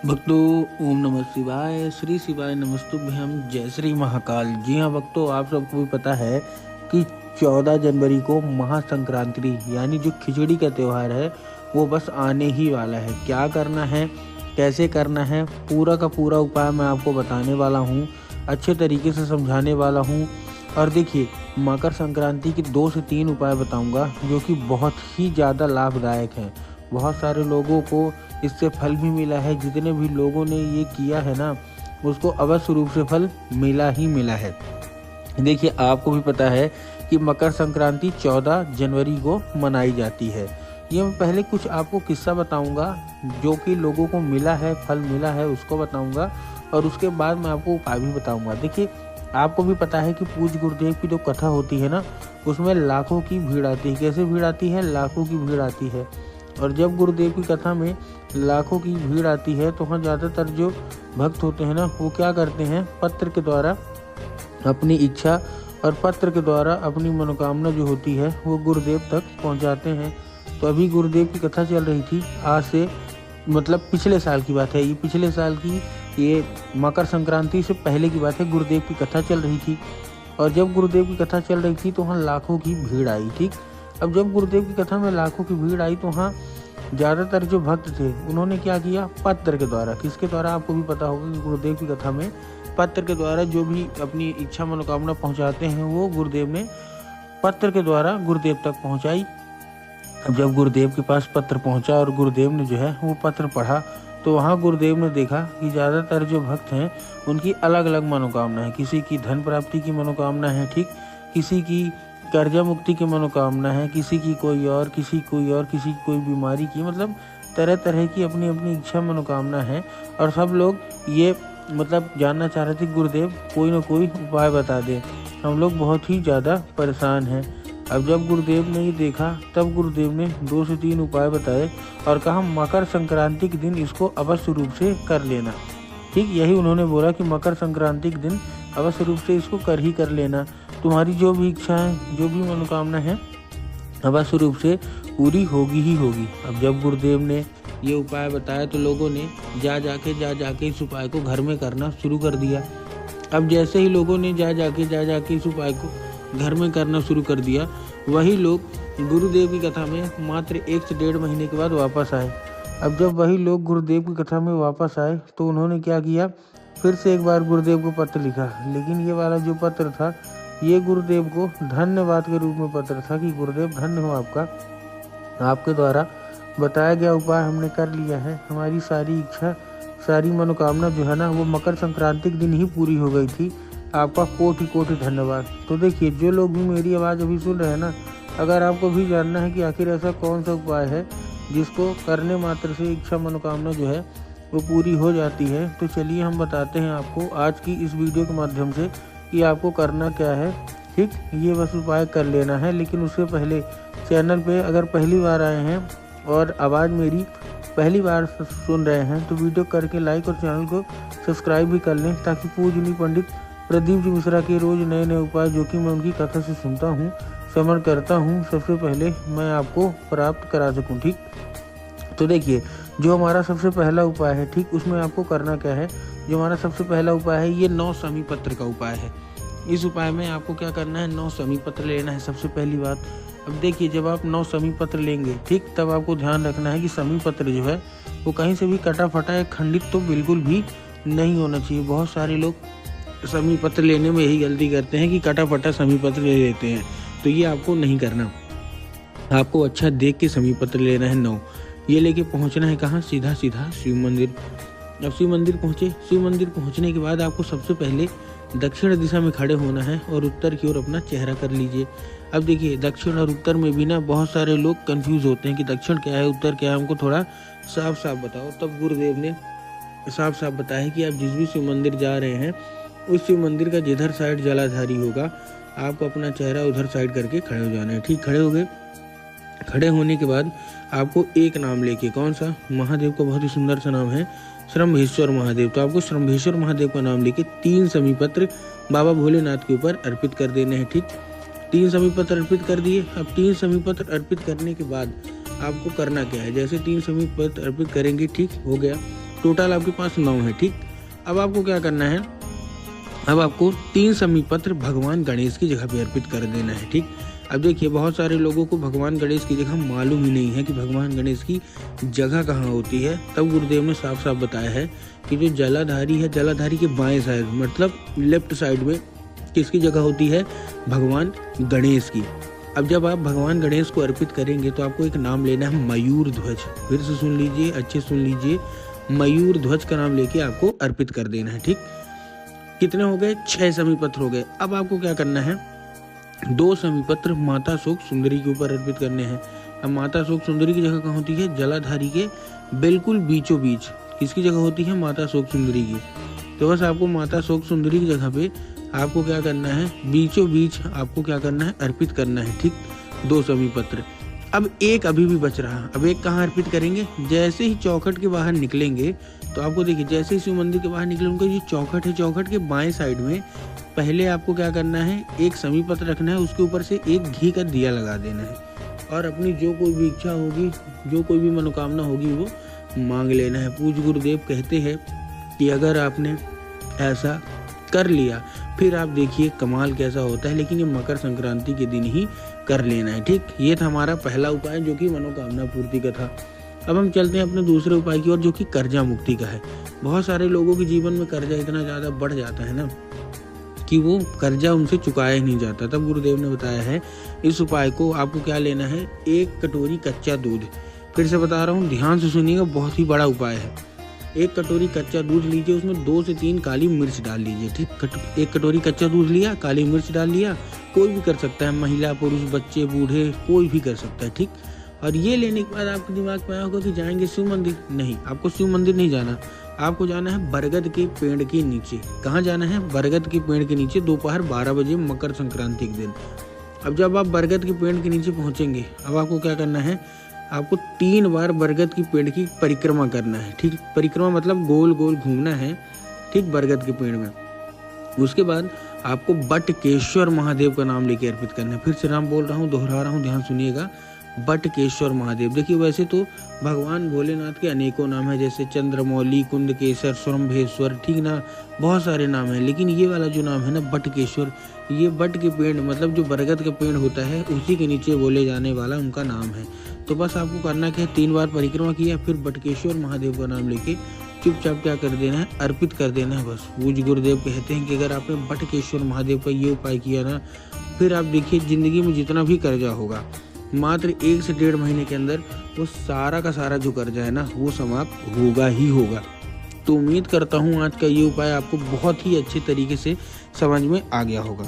भक्तों, ओम नमः शिवाय, श्री शिवाय नमस्तुभ्यम, जय श्री महाकाल। जी हाँ भक्तों, आप सबको भी पता है कि 14 जनवरी को महासंक्रांति यानी जो खिचड़ी का त्यौहार है वो बस आने ही वाला है। क्या करना है, कैसे करना है, पूरा का पूरा उपाय मैं आपको बताने वाला हूँ, अच्छे तरीके से समझाने वाला हूँ। और देखिए, मकर संक्रांति के 2 से 3 उपाय बताऊंगा जो कि बहुत ही ज़्यादा लाभदायक हैं। बहुत सारे लोगों को इससे फल भी मिला है। जितने भी लोगों ने ये किया है ना, उसको अवश्य रूप से फल मिला ही मिला है। देखिए, आपको भी पता है कि मकर संक्रांति 14 जनवरी को मनाई जाती है। ये मैं पहले कुछ आपको किस्सा बताऊंगा जो कि लोगों को मिला है, फल मिला है, उसको बताऊंगा और उसके बाद मैं आपको उपाय भी बताऊंगा। देखिए, आपको भी पता है कि पूज्य गुरुदेव की जो कथा होती है ना, उसमें लाखों की भीड़ आती है। कैसे भीड़ आती है? लाखों की भीड़ आती है। और जब गुरुदेव की कथा में लाखों की भीड़ आती है तो वहाँ ज़्यादातर जो भक्त होते हैं ना, वो क्या करते हैं, पत्र के द्वारा अपनी इच्छा और पत्र के द्वारा अपनी मनोकामना जो होती है वो गुरुदेव तक पहुँचाते हैं। तो अभी गुरुदेव की कथा चल रही थी, आज से मतलब पिछले साल की बात है, ये पिछले साल की, ये मकर संक्रांति से पहले की बात है। गुरुदेव की कथा चल रही थी और जब गुरुदेव की कथा चल रही थी तो वहाँ लाखों की भीड़ आई। ठीक, अब जब गुरुदेव की कथा में लाखों की भीड़ आई तो वहाँ ज़्यादातर जो भक्त थे उन्होंने क्या किया, पत्र के द्वारा, किसके द्वारा आपको भी पता होगा कि गुरुदेव की कथा में पत्र के द्वारा जो भी अपनी इच्छा मनोकामना पहुँचाते हैं वो गुरुदेव ने पत्र के द्वारा गुरुदेव तक पहुँचाई। अब जब गुरुदेव के पास पत्र पहुँचा और गुरुदेव ने जो है वो पत्र पढ़ा तो वहाँ गुरुदेव ने देखा कि ज़्यादातर जो भक्त हैं उनकी अलग अलग मनोकामना है। किसी की धन प्राप्ति की मनोकामना है, ठीक, किसी की कर्जा मुक्ति की मनोकामना है, किसी की कोई और, किसी कोई और, किसी की कोई बीमारी की, मतलब तरह तरह की अपनी अपनी इच्छा मनोकामना है। और सब लोग ये मतलब जानना चाह रहे थे गुरुदेव कोई ना कोई उपाय बता दे, हम लोग बहुत ही ज़्यादा परेशान हैं। अब जब गुरुदेव ने ये देखा तब गुरुदेव ने 2 से 3 उपाय बताए और कहा मकर संक्रांति के दिन इसको अवश्य रूप से कर लेना। ठीक, यही उन्होंने बोला कि मकर संक्रांति के दिन अवश्य रूप से इसको कर लेना। तुम्हारी जो भी इच्छा है, जो भी मनोकामना है, अवश्य रूप से पूरी होगी ही होगी। अब जब गुरुदेव ने ये उपाय बताया तो लोगों ने जा जाके इस उपाय को घर में करना शुरू कर दिया। अब जैसे ही लोगों ने जा जाके इस उपाय को घर में करना शुरू कर दिया, वही लोग गुरुदेव की कथा में मात्र 1 से 1.5 महीने के बाद वापस आए। अब जब वही लोग गुरुदेव की कथा में वापस आए तो उन्होंने क्या किया, फिर से एक बार गुरुदेव को पत्र लिखा। लेकिन ये वाला जो पत्र था ये गुरुदेव को धन्यवाद के रूप में पत्र था कि गुरुदेव धन्य हो आपका, आपके द्वारा बताया गया उपाय हमने कर लिया है। हमारी सारी इच्छा, सारी मनोकामना जो है ना वो मकर संक्रांति के दिन ही पूरी हो गई थी। आपका कोटि कोटि धन्यवाद। तो देखिए, जो लोग भी मेरी आवाज़ अभी सुन रहे हैं ना, अगर आपको भी जानना है कि आखिर ऐसा कौन सा उपाय है जिसको करने मात्र से इच्छा मनोकामना जो है वो पूरी हो जाती है, तो चलिए हम बताते हैं आपको आज की इस वीडियो के माध्यम से कि आपको करना क्या है। ठीक, ये बस उपाय कर लेना है। लेकिन उससे पहले चैनल पे अगर पहली बार आए हैं और आवाज़ मेरी पहली बार सुन रहे हैं तो वीडियो करके लाइक और चैनल को सब्सक्राइब भी कर लें, ताकि पूजनीय पंडित प्रदीप जी मिश्रा के रोज़ नए नए उपाय जो कि मैं उनकी कथा से सुनता हूँ, श्रवण करता हूँ, सबसे पहले मैं आपको प्राप्त करा सकूँ। ठीक, तो देखिए, जो हमारा सबसे पहला उपाय है, ठीक, उसमें आपको करना क्या है। जो हमारा सबसे पहला उपाय है ये 9 समी पत्र का उपाय है। इस उपाय में आपको क्या करना है, 9 समी पत्र लेना है सबसे पहली बात। अब देखिए, जब आप 9 समी पत्र लेंगे, ठीक, तब आपको ध्यान रखना है कि समी पत्र जो है वो कहीं से भी कटा फटा या खंडित तो बिल्कुल भी नहीं होना चाहिए। बहुत सारे लोग समी पत्र लेने में यही गलती करते हैं कि कटा फटा समी पत्र ले लेते हैं, तो ये आपको नहीं करना। आपको अच्छा देख के समी पत्र लेना है 9। ये लेके पहुंचना है कहाँ, सीधा शिव मंदिर। अब शिव मंदिर पहुँचे, शिव मंदिर पहुँचने के बाद आपको सबसे पहले दक्षिण दिशा में खड़े होना है और उत्तर की ओर अपना चेहरा कर लीजिए। अब देखिए, दक्षिण और उत्तर में भी ना बहुत सारे लोग कंफ्यूज होते हैं कि दक्षिण क्या है, उत्तर क्या है, हमको थोड़ा साफ साफ बताओ। तब गुरुदेव ने साफ साफ बताया कि आप जिस भी शिव मंदिर जा रहे हैं उस शिव मंदिर का जिधर साइड जलाधारी होगा आपको अपना चेहरा उधर साइड करके खड़े हो जाना है। ठीक, खड़े हो गए। खड़े होने के बाद आपको एक नाम लेके, कौन सा, महादेव का बहुत ही सुंदर सा नाम है श्रम्भेश्वर महादेव, तो आपको श्रम्भेश्वर महादेव का नाम लेके 3 समी पत्र बाबा भोलेनाथ के ऊपर अर्पित कर देने हैं। ठीक, 3 समी पत्र अर्पित कर दिए। अब 3 समी पत्र अर्पित करने के बाद आपको करना क्या है, जैसे 3 समी पत्र अर्पित करेंगे, ठीक हो गया, टोटल आपके पास 9 है। ठीक, अब आपको क्या करना है, अब आपको 3 समीपत्र भगवान गणेश की जगह पे अर्पित कर देना है। ठीक, अब देखिए बहुत सारे लोगों को भगवान गणेश की जगह मालूम ही नहीं है कि भगवान गणेश की जगह कहाँ होती है। तब गुरुदेव ने साफ साफ बताया है कि जो जलाधारी है, जलाधारी के बाएं साइड मतलब लेफ्ट साइड में किसकी जगह होती है, भगवान गणेश की। अब जब आप भगवान गणेश को अर्पित करेंगे तो आपको एक नाम लेना है मयूर ध्वज। फिर से सुन लीजिए, अच्छे सुन लीजिए, मयूर ध्वज का नाम लेके आपको अर्पित कर देना है। ठीक, कितने हो गए, 6 समीपत्र हो गए। अब आपको क्या करना है, 2 समीपत्र माता शोक सुंदरी के ऊपर अर्पित करने हैं। अब माता शोक सुंदरी की जगह कहाँ होती है, जलाधारी के बिल्कुल बीचों बीच किसकी जगह होती है, माता शोक सुंदरी की। तो बस आपको माता शोक सुंदरी की जगह पे आपको क्या करना है, बीचों बीच आपको क्या करना है, अर्पित करना है। ठीक, 2 समीपत्र। अब एक अभी भी बच रहा, अब एक कहाँ अर्पित करेंगे, जैसे ही चौखट के बाहर निकलेंगे तो आपको देखिए जैसे ही शिव मंदिर के बाहर निकले उनका जो चौखट है, चौखट के बाएं साइड में पहले आपको क्या करना है, एक समीपत्र रखना है, उसके ऊपर से एक घी का दिया लगा देना है और अपनी जो कोई भी इच्छा होगी, जो कोई भी मनोकामना होगी वो मांग लेना है। पूज्य गुरुदेव कहते हैं कि अगर आपने ऐसा कर लिया फिर आप देखिए कमाल कैसा होता है, लेकिन ये मकर संक्रांति के दिन ही कर लेना है। ठीक, ये था हमारा पहला उपाय जो कि मनोकामना पूर्ति का था। अब हम चलते हैं अपने दूसरे उपाय की ओर जो कि कर्जा मुक्ति का है। बहुत सारे लोगों के जीवन में कर्जा इतना ज़्यादा बढ़ जाता है ना कि वो कर्जा उनसे चुकाया ही नहीं जाता। तब गुरुदेव ने बताया है इस उपाय को आपको क्या लेना है, 1 कटोरी कच्चा दूध। फिर से बता रहा हूँ, ध्यान से सुनिएगा, बहुत ही बड़ा उपाय है। 1 कटोरी कच्चा दूध लीजिए, उसमें 2 से 3 काली मिर्च डाल लीजिए। ठीक, 1 कटोरी कच्चा दूध लिया, काली मिर्च डाल लिया, कोई भी कर सकता है, महिला पुरुष बच्चे बूढ़े कोई भी कर सकता है। ठीक, और ये लेने के बाद आपके दिमाग में आया होगा कि जाएंगे शिव मंदिर। नहीं, आपको शिव मंदिर नहीं जाना, आपको जाना है बरगद के पेड़ के नीचे। कहाँ जाना है, बरगद के पेड़ के नीचे, दोपहर 12 बजे मकर संक्रांति के दिन। अब जब आप बरगद के पेड़ के नीचे पहुंचेंगे, अब आपको क्या करना है, आपको 3 बार बरगद की पेड़ की परिक्रमा करना है। ठीक, परिक्रमा मतलब गोल गोल घूमना है। ठीक, बरगद के पेड़ में। उसके बाद आपको बटकेश्वर महादेव का नाम लेके अर्पित करना है। फिर से नाम बोल रहा हूँ, दोहरा रहा हूँ, ध्यान सुनिएगा, बटकेश्वर महादेव। देखिए वैसे तो भगवान भोलेनाथ के अनेकों नाम है, जैसे चंद्रमौली, कुंदकेश्वर, स्वरंभेश्वर, ठीक ना, बहुत सारे नाम हैं, लेकिन ये वाला जो नाम है ना बटकेश्वर, ये बट के पेड़ मतलब जो बरगद का पेड़ होता है उसी के नीचे बोले जाने वाला उनका नाम है। तो बस आपको करना क्या है, 3 बार परिक्रमा किया, फिर बटकेश्वर महादेव का नाम लेके चुपचाप क्या कर देना है, अर्पित कर देना है। बस पूज्य गुरुदेव कहते हैं कि अगर आपने बटकेश्वर महादेव का ये उपाय किया ना, फिर आप देखिए जिंदगी में जितना भी कर्जा होगा मात्र 1 से 1.5 महीने के अंदर वो सारा का सारा जो कर्जा है ना वो समाप्त होगा ही होगा। तो उम्मीद करता हूँ आज का ये उपाय आपको बहुत ही अच्छे तरीके से समझ में आ गया होगा।